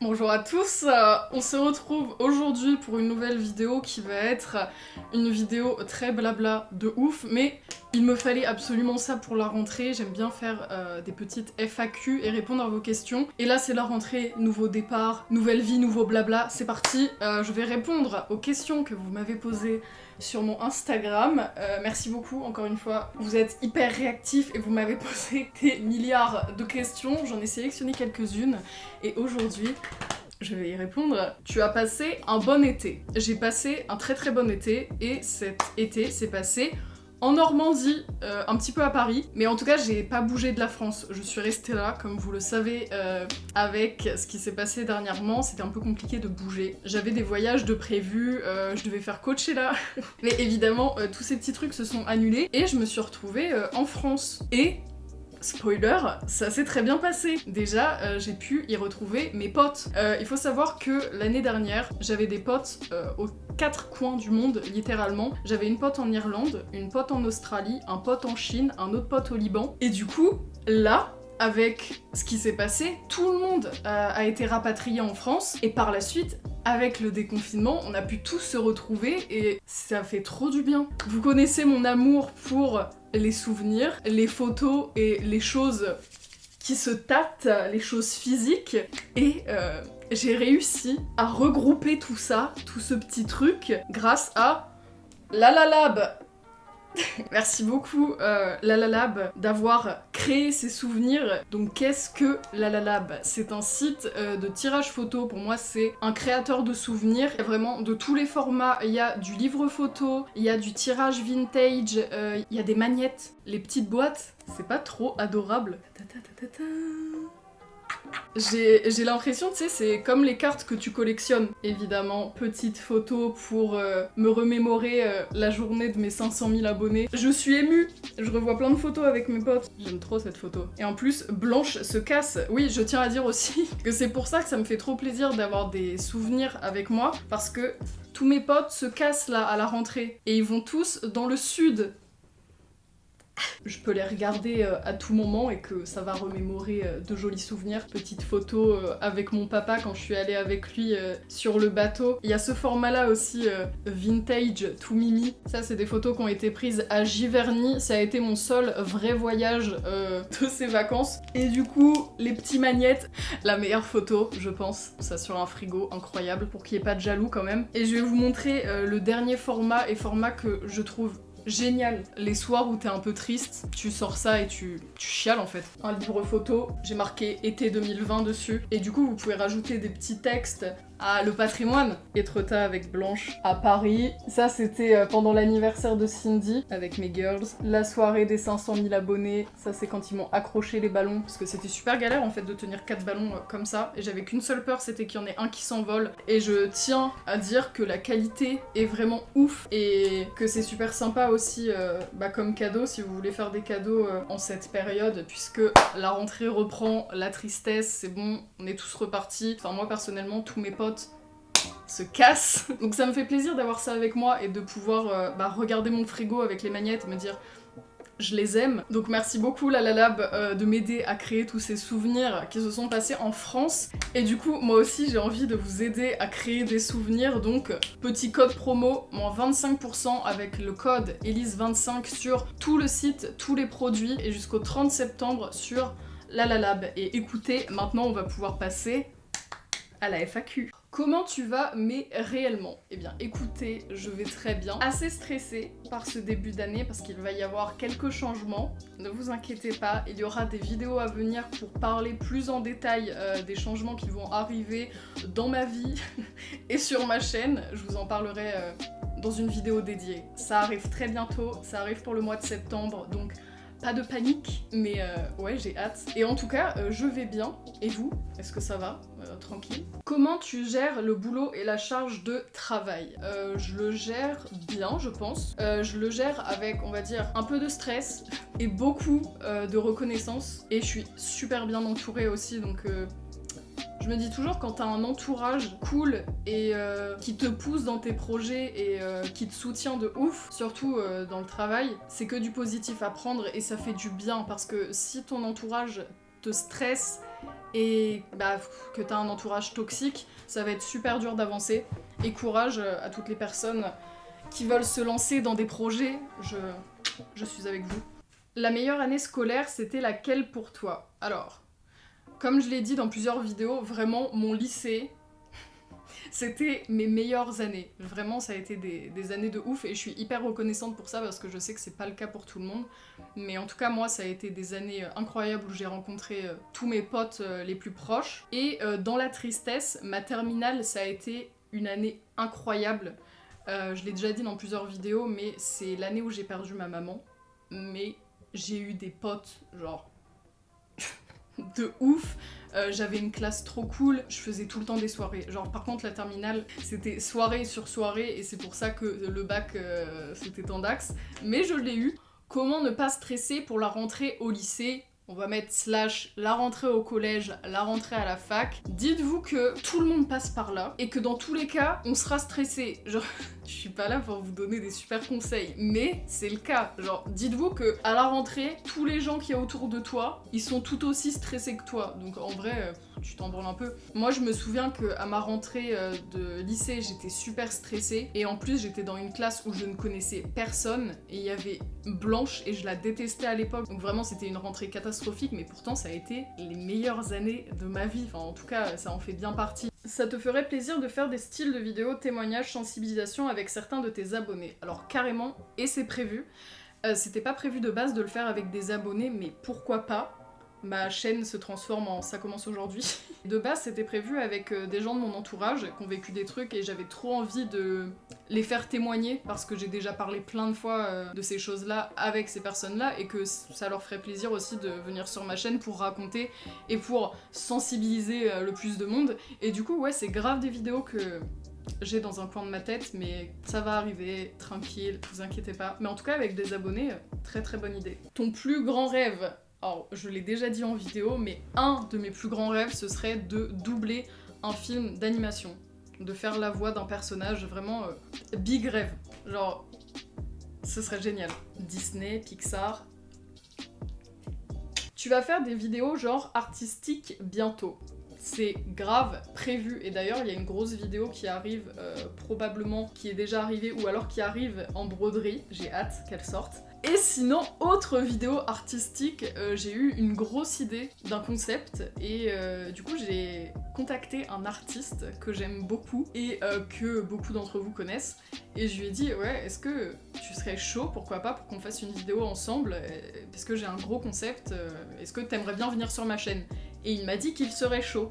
Bonjour à tous, on se retrouve aujourd'hui pour une nouvelle vidéo qui va être une vidéo très blabla de ouf, mais il me fallait absolument ça pour la rentrée. J'aime bien faire des petites FAQ et répondre à vos questions. Et là c'est la rentrée, nouveau départ, nouvelle vie, nouveau blabla, c'est parti. Je vais répondre aux questions que vous m'avez posées sur mon Instagram. Merci beaucoup encore une fois, vous êtes hyper réactifs et vous m'avez posé des milliards de questions. J'en ai sélectionné quelques-unes et aujourd'hui je vais y répondre. Tu as passé un bon été. J'ai passé un très bon été et cet été s'est passé en Normandie, un petit peu à Paris, mais en tout cas j'ai pas bougé de la France, je suis restée là, comme vous le savez, avec ce qui s'est passé dernièrement, c'était un peu compliqué de bouger. J'avais des voyages de prévus, je devais faire Coachella, mais évidemment tous ces petits trucs se sont annulés et je me suis retrouvée en France. Et spoiler, ça s'est très bien passé. Déjà, j'ai pu y retrouver mes potes. Il faut savoir que l'année dernière, j'avais des potes aux quatre coins du monde, littéralement. J'avais une pote en Irlande, une pote en Australie, un pote en Chine, un autre pote au Liban. Et du coup, là, avec ce qui s'est passé, tout le monde a été rapatrié en France. Et par la suite, avec le déconfinement, on a pu tous se retrouver et ça fait trop du bien. Vous connaissez mon amour pour les souvenirs, les photos et les choses qui se tâtent, les choses physiques. Et j'ai réussi à regrouper tout ça, tout ce petit truc, grâce à Lalalab. Merci beaucoup Lalalab d'avoir créé ces souvenirs. Donc qu'est-ce que Lalalab? C'est un site de tirage photo. Pour moi c'est un créateur de souvenirs. Il y a vraiment de tous les formats. Il y a du livre photo, il y a du tirage vintage, il y a des magnettes, les petites boîtes. C'est pas trop adorable? J'ai l'impression, tu sais, c'est comme les cartes que tu collectionnes. Évidemment, petite photo pour me remémorer la journée de mes 500 000 abonnés. Je suis émue, je revois plein de photos avec mes potes. J'aime trop cette photo. Et en plus, Blanche se casse. Oui, je tiens à dire aussi que c'est pour ça que ça me fait trop plaisir d'avoir des souvenirs avec moi, parce que tous mes potes se cassent là à la rentrée. Et ils vont tous dans le sud. Je peux les regarder à tout moment et que ça va remémorer de jolis souvenirs. Petite photo avec mon papa quand je suis allée avec lui sur le bateau. Il y a ce format-là aussi, vintage, tout mimi. Ça, c'est des photos qui ont été prises à Giverny. Ça a été mon seul vrai voyage de ces vacances. Et du coup, les petits magnettes, la meilleure photo, je pense. Ça sur un frigo, incroyable, pour qu'il n'y ait pas de jaloux quand même. Et je vais vous montrer le dernier format, et format que je trouve génial. Les soirs où t'es un peu triste, tu sors ça et tu chiales en fait. Un livre photo, j'ai marqué été 2020 dessus. Et du coup, vous pouvez rajouter des petits textes. Ah, le patrimoine, Etretat avec Blanche à Paris. Ça, c'était pendant l'anniversaire de Cindy avec mes girls. La soirée des 500 000 abonnés. Ça, c'est quand ils m'ont accroché les ballons. Parce que c'était super galère en fait de tenir 4 ballons comme ça. Et j'avais qu'une seule peur, c'était qu'il y en ait un qui s'envole. Et je tiens à dire que la qualité est vraiment ouf. Et que c'est super sympa aussi comme cadeau si vous voulez faire des cadeaux en cette période. Puisque la rentrée reprend, la tristesse, c'est bon, on est tous repartis. Enfin, moi personnellement, tous mes potes se cassent. Donc ça me fait plaisir d'avoir ça avec moi et de pouvoir regarder mon frigo avec les magnettes et me dire je les aime. Donc merci beaucoup Lalalab de m'aider à créer tous ces souvenirs qui se sont passés en France. Et du coup, moi aussi j'ai envie de vous aider à créer des souvenirs. Donc petit code promo, moins 25% avec le code Elise25 sur tout le site, tous les produits et jusqu'au 30 septembre sur Lalalab. Et écoutez, maintenant on va pouvoir passer à la FAQ. Comment tu vas, mais réellement? Eh bien écoutez, je vais très bien. Assez stressée par ce début d'année parce qu'il va y avoir quelques changements. Ne vous inquiétez pas, il y aura des vidéos à venir pour parler plus en détail des changements qui vont arriver dans ma vie et sur ma chaîne. Je vous en parlerai dans une vidéo dédiée. Ça arrive très bientôt, ça arrive pour le mois de septembre, donc pas de panique, mais ouais, j'ai hâte. Et en tout cas, je vais bien. Et vous? Est-ce que ça va? Tranquille. Comment tu gères le boulot et la charge de travail? Je le gère bien, je pense. Je le gère avec, on va dire, un peu de stress et beaucoup de reconnaissance. Et je suis super bien entourée aussi, donc je me dis toujours, quand t'as un entourage cool et qui te pousse dans tes projets et qui te soutient de ouf, surtout dans le travail, c'est que du positif à prendre et ça fait du bien, parce que si ton entourage te stresse et bah, que t'as un entourage toxique, ça va être super dur d'avancer. Et courage à toutes les personnes qui veulent se lancer dans des projets, je suis avec vous. La meilleure année scolaire, c'était laquelle pour toi? Alors, comme je l'ai dit dans plusieurs vidéos, vraiment mon lycée, c'était mes meilleures années. Vraiment, ça a été des années de ouf et je suis hyper reconnaissante pour ça parce que je sais que c'est pas le cas pour tout le monde. Mais en tout cas, moi, ça a été des années incroyables où j'ai rencontré tous mes potes les plus proches. Et dans la tristesse, ma terminale, ça a été une année incroyable. Je l'ai déjà dit dans plusieurs vidéos, mais c'est l'année où j'ai perdu ma maman. Mais j'ai eu des potes, genre, de ouf. J'avais une classe trop cool, je faisais tout le temps des soirées. Genre, par contre, la terminale, c'était soirée sur soirée, et c'est pour ça que le bac, c'était en dax. Mais je l'ai eu. Comment ne pas stresser pour la rentrée au lycée? On va mettre slash la rentrée au collège, la rentrée à la fac. Dites-vous que tout le monde passe par là et que dans tous les cas, on sera stressé. Genre, je suis pas là pour vous donner des super conseils, mais c'est le cas. Genre, dites-vous que à la rentrée, tous les gens qui y a autour de toi, ils sont tout aussi stressés que toi. Donc en vrai, tu t'en branles un peu. Moi, je me souviens que à ma rentrée de lycée, j'étais super stressée et en plus, j'étais dans une classe où je ne connaissais personne et il y avait Blanche et je la détestais à l'époque. Donc vraiment, c'était une rentrée catastrophique, mais pourtant, ça a été les meilleures années de ma vie. Enfin, en tout cas, ça en fait bien partie. Ça te ferait plaisir de faire des styles de vidéos, témoignages, sensibilisation avec certains de tes abonnés? Alors carrément, et c'est prévu. C'était pas prévu de base de le faire avec des abonnés, mais pourquoi pas? Ma chaîne se transforme en ça commence aujourd'hui. De base, c'était prévu avec des gens de mon entourage qui ont vécu des trucs et j'avais trop envie de les faire témoigner parce que j'ai déjà parlé plein de fois de ces choses-là avec ces personnes-là et que ça leur ferait plaisir aussi de venir sur ma chaîne pour raconter et pour sensibiliser le plus de monde. Et du coup, ouais, c'est grave des vidéos que j'ai dans un coin de ma tête, mais ça va arriver, tranquille, vous inquiétez pas. Mais en tout cas, avec des abonnés, très très bonne idée. Ton plus grand rêve? Alors, je l'ai déjà dit en vidéo, mais un de mes plus grands rêves, ce serait de doubler un film d'animation. De faire la voix d'un personnage, vraiment big rêve. Genre, ce serait génial. Disney, Pixar. Tu vas faire des vidéos genre artistiques bientôt. C'est grave prévu, et d'ailleurs il y a une grosse vidéo qui arrive probablement, qui est déjà arrivée, ou alors qui arrive en broderie, j'ai hâte qu'elle sorte. Et sinon, autre vidéo artistique, j'ai eu une grosse idée d'un concept et du coup j'ai contacté un artiste que j'aime beaucoup et que beaucoup d'entre vous connaissent et je lui ai dit ouais, est-ce que tu serais chaud, pourquoi pas, pour qu'on fasse une vidéo ensemble parce que j'ai un gros concept, est-ce que t'aimerais bien venir sur ma chaîne? Et il m'a dit qu'il serait chaud.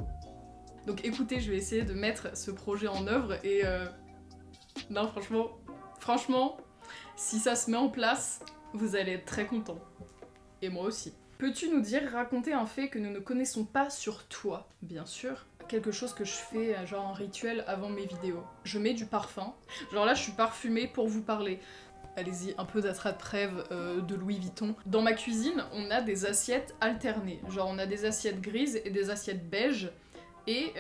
Donc écoutez, je vais essayer de mettre ce projet en œuvre et non, franchement, si ça se met en place, vous allez être très contents. Et moi aussi. Peux-tu nous dire, raconter un fait que nous ne connaissons pas sur toi? Bien sûr. Quelque chose que je fais, genre un rituel avant mes vidéos. Je mets du parfum. Genre là, je suis parfumée pour vous parler. Allez-y, un peu d'attrape-rêve de Louis Vuitton. Dans ma cuisine, on a des assiettes alternées. Genre, on a des assiettes grises et des assiettes beige. Et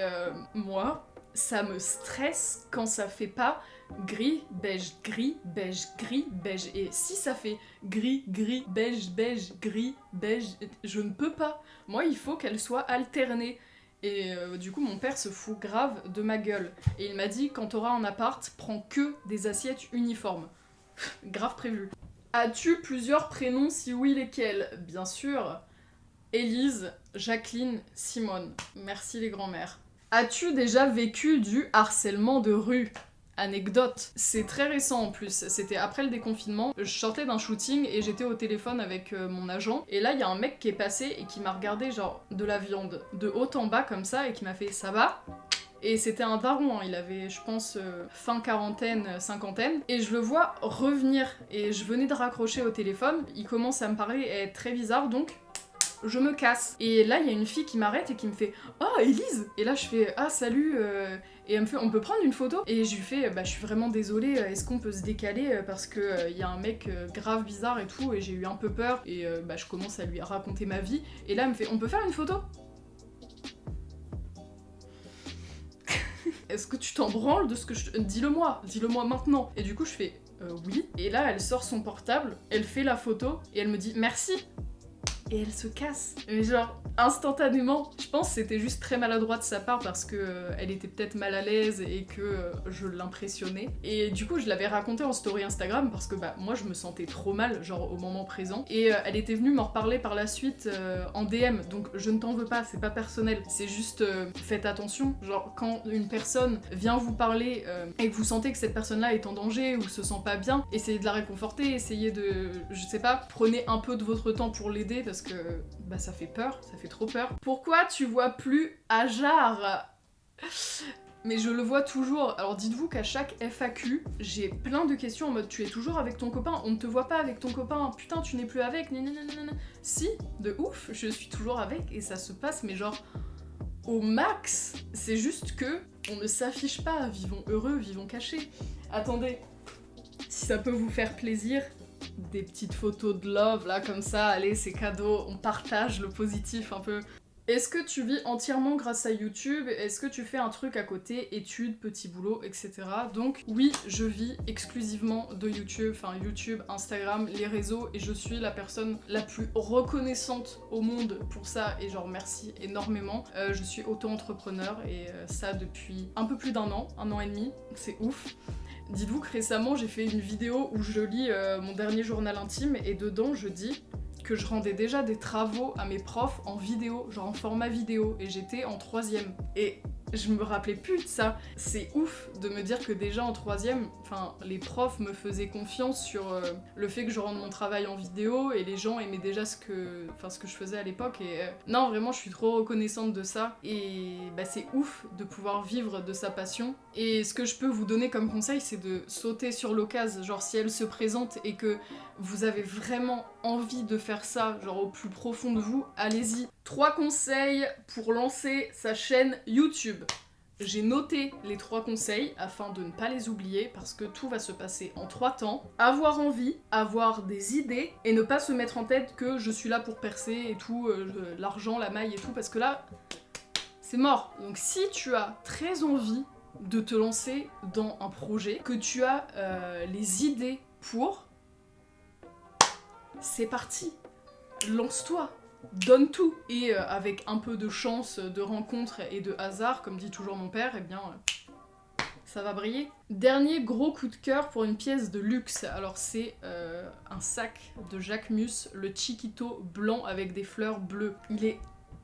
moi, ça me stresse quand ça fait pas gris, beige, gris, beige, gris, beige. Et si ça fait gris, gris, beige, beige, gris, beige, je ne peux pas. Moi, il faut qu'elle soit alternée. Et du coup, mon père se fout grave de ma gueule. Et il m'a dit, quand t'auras un appart, prends que des assiettes uniformes. Grave prévu. As-tu plusieurs prénoms? Si oui, lesquels? Bien sûr. Élise, Jacqueline, Simone. Merci les grands-mères. As-tu déjà vécu du harcèlement de rue? Anecdote. C'est très récent en plus, c'était après le déconfinement. Je sortais d'un shooting et j'étais au téléphone avec mon agent. Et là, il y a un mec qui est passé et qui m'a regardé genre de la viande de haut en bas comme ça et qui m'a fait « ça va ?» Et c'était un daron, hein. Il avait, je pense, fin quarantaine, cinquantaine. Et je le vois revenir et je venais de raccrocher au téléphone. Il commence à me parler et être très bizarre donc... je me casse. Et là, il y a une fille qui m'arrête et qui me fait « Ah, Élise !» Et là, je fais « Ah, salut !» Et elle me fait « On peut prendre une photo ?» Et je lui fais « Bah, je suis vraiment désolée, est-ce qu'on peut se décaler parce que y a un mec grave bizarre et tout, et j'ai eu un peu peur. » Et bah, je commence à lui raconter ma vie. Et là, elle me fait « On peut faire une photo ?» Est-ce que tu t'en branles de ce que je... Dis-le-moi maintenant. Et du coup, je fais oui. Et là, elle sort son portable, elle fait la photo, et elle me dit « Merci !» Et elle se casse. Mais genre, instantanément. Je pense que c'était juste très maladroit de sa part parce que elle était peut-être mal à l'aise et que je l'impressionnais. Et du coup, je l'avais raconté en story Instagram parce que bah moi je me sentais trop mal, genre au moment présent. Et elle était venue m'en reparler par la suite en DM. Donc je ne t'en veux pas, c'est pas personnel. C'est juste faites attention. Genre quand une personne vient vous parler et que vous sentez que cette personne-là est en danger ou se sent pas bien, essayez de la réconforter, essayez de, je sais pas, prenez un peu de votre temps pour l'aider parce que bah ça fait peur, ça fait trop peur. Pourquoi tu vois plus Ajar? Mais je le vois toujours. Alors dites-vous qu'à chaque FAQ, j'ai plein de questions en mode tu es toujours avec ton copain, on ne te voit pas avec ton copain, putain tu n'es plus avec, nanana. Si, de ouf, je suis toujours avec et ça se passe mais genre au max. C'est juste que on ne s'affiche pas, vivons heureux, vivons cachés. Attendez, si ça peut vous faire plaisir, des petites photos de love là comme ça, allez c'est cadeau, on partage le positif un peu. Est-ce que tu vis entièrement grâce à YouTube? Est-ce que tu fais un truc à côté, études, petit boulot, etc. Donc oui, je vis exclusivement de YouTube, enfin YouTube, Instagram, les réseaux, et je suis la personne la plus reconnaissante au monde pour ça, et genre merci énormément. Je suis auto-entrepreneur, et ça depuis un peu plus d'un an et demi, c'est ouf. Dites-vous que récemment j'ai fait une vidéo où je lis mon dernier journal intime, et dedans je dis que je rendais déjà des travaux à mes profs en vidéo, genre en format vidéo, et j'étais en 3e. Et je me rappelais plus de ça. C'est ouf de me dire que déjà en 3e, enfin, les profs me faisaient confiance sur le fait que je rende mon travail en vidéo, et les gens aimaient déjà ce que je faisais à l'époque, et non, vraiment, je suis trop reconnaissante de ça, et bah, c'est ouf de pouvoir vivre de sa passion. Et ce que je peux vous donner comme conseil, c'est de sauter sur l'occasion, genre si elle se présente et que vous avez vraiment envie de faire ça, genre au plus profond de vous, allez-y. 3 conseils pour lancer sa chaîne YouTube. J'ai noté les 3 conseils afin de ne pas les oublier parce que tout va se passer en 3 temps. Avoir envie, avoir des idées et ne pas se mettre en tête que je suis là pour percer et tout, l'argent, la maille et tout, parce que là, c'est mort. Donc si tu as très envie de te lancer dans un projet, que tu as les idées pour, c'est parti, lance-toi, donne tout. Et avec un peu de chance, de rencontre et de hasard, comme dit toujours mon père, eh bien, ça va briller. Dernier gros coup de cœur pour une pièce de luxe. Alors c'est un sac de Jacquemus, le Chiquito blanc avec des fleurs bleues. Il est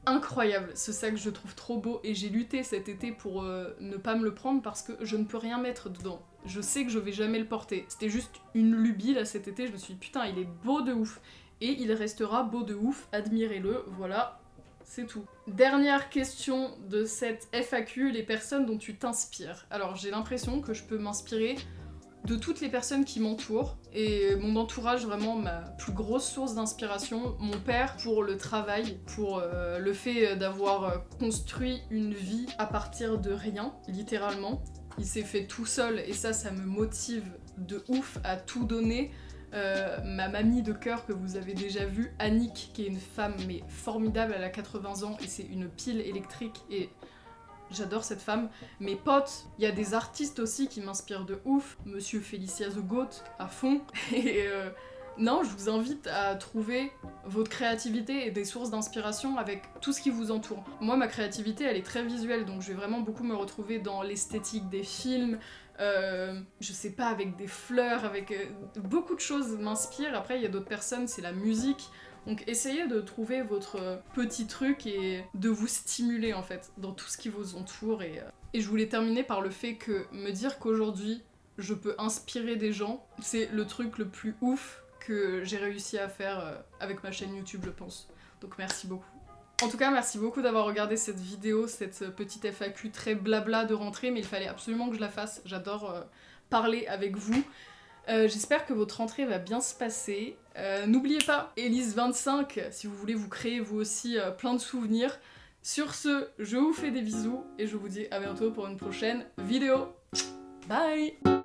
incroyable, ce sac, je le trouve trop beau, et j'ai lutté cet été pour ne pas me le prendre parce que je ne peux rien mettre dedans. Je sais que je vais jamais le porter. C'était juste une lubie là cet été, je me suis dit putain il est beau de ouf. Et il restera beau de ouf, admirez-le, voilà, c'est tout. Dernière question de cette FAQ, les personnes dont tu t'inspires. Alors j'ai l'impression que je peux m'inspirer de toutes les personnes qui m'entourent, et mon entourage, vraiment ma plus grosse source d'inspiration, mon père pour le travail, pour le fait d'avoir construit une vie à partir de rien, littéralement. Il s'est fait tout seul et ça me motive de ouf à tout donner. Ma mamie de cœur que vous avez déjà vue, Annick, qui est une femme mais formidable, elle a 80 ans et c'est une pile électrique et j'adore cette femme. Mes potes, il y a des artistes aussi qui m'inspirent de ouf. Monsieur Félicia The Goat, à fond. Et non, je vous invite à trouver votre créativité et des sources d'inspiration avec tout ce qui vous entoure. Moi, ma créativité, elle est très visuelle, donc je vais vraiment beaucoup me retrouver dans l'esthétique des films, je sais pas, avec des fleurs, avec beaucoup de choses m'inspirent. Après, il y a d'autres personnes, c'est la musique. Donc essayez de trouver votre petit truc et de vous stimuler en fait dans tout ce qui vous entoure. Et je voulais terminer par le fait que me dire qu'aujourd'hui je peux inspirer des gens, c'est le truc le plus ouf que j'ai réussi à faire avec ma chaîne YouTube, je pense. Donc merci beaucoup. En tout cas, merci beaucoup d'avoir regardé cette vidéo, cette petite FAQ très blabla de rentrée, mais il fallait absolument que je la fasse. J'adore parler avec vous. J'espère que votre rentrée va bien se passer. N'oubliez pas, Elise25, si vous voulez vous créer vous aussi plein de souvenirs. Sur ce, je vous fais des bisous et je vous dis à bientôt pour une prochaine vidéo. Bye!